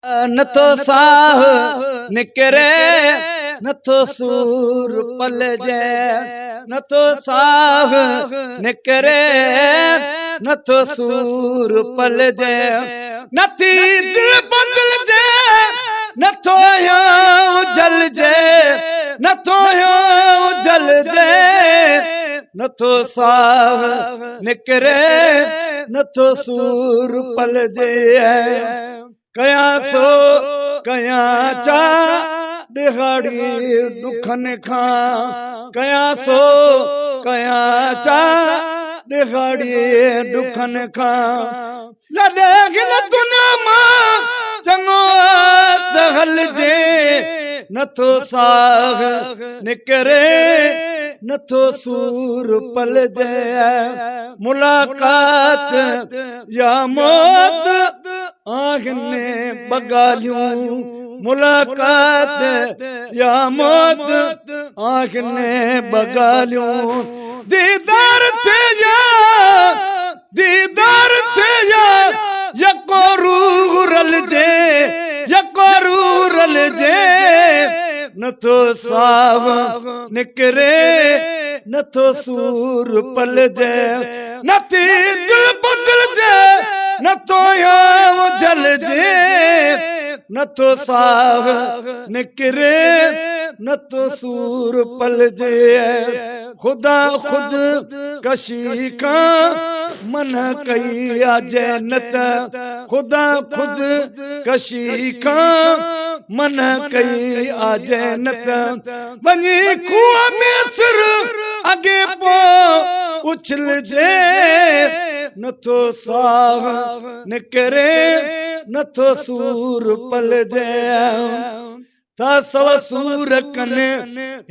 नथो साह निकरे नथो सूर पलजे, नथो साह निकरे नथो सूर पलजे, नथी दिल बदलजे नथो जलजे, नथो जलजे, नथो साह निकरे नथो सूर पलजे। कया सो कया चा दिहाड़ी दुखन खां, कया सो कया चा दिहाड़ी दुखन खां, लॾे गिन दुनिया मां चङो हलजे, नथो साह निकरे नथो सूर पलजे। मुलाकात या मौत आगने बगालियूं, मुलाकात या मौत आगने बगालियूं, दीदार थे या दीदार थे या यको रूह रलजे, यको रूह रलजे, नथो साह निकरे नथो सूर पलजे, नथी दिल बदलजे नथो जलजे, नथो साह निकरे नथो सूर पलजे। खुदा खुद कशी का मन कई आ जन्नत, खुदा खुद कशी का मन कई आ जन्नत, वञी खूह में सिर अगे पो उछलजे, नथो साह निकरे नथो सूर पलजे। था सव सूर कने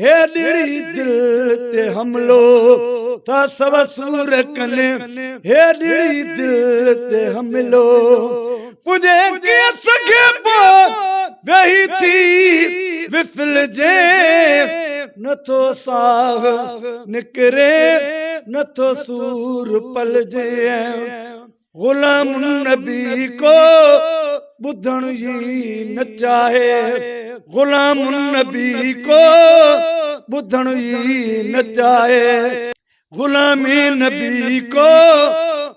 हे डिड़ी दिल ते हमलो, था सव सूर कने हे डिड़ी दिल ते हमलो, पुजे के सके पो वही थी विफलजे, नथो साह निकरे नथो सूर पलजे। गुलाम नबी को बुधन ही न चाहे, गुलाम नबी को बुधन ही न चाहे, गुलामी नबी को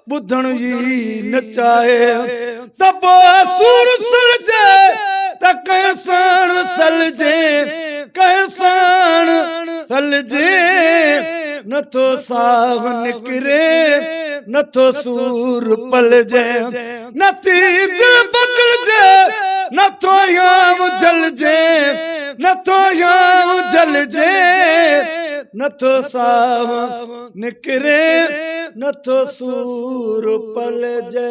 बुधन ही न चाहे, तब सूर सलजे त कैसान सलजे, कैसान सलजे, नथो साह निकरे नथो सूर पलजे, नथी दिल बदलजे नथो जलजे, नथो जलजे, नथो साह निकरे नथो सूर पलजे।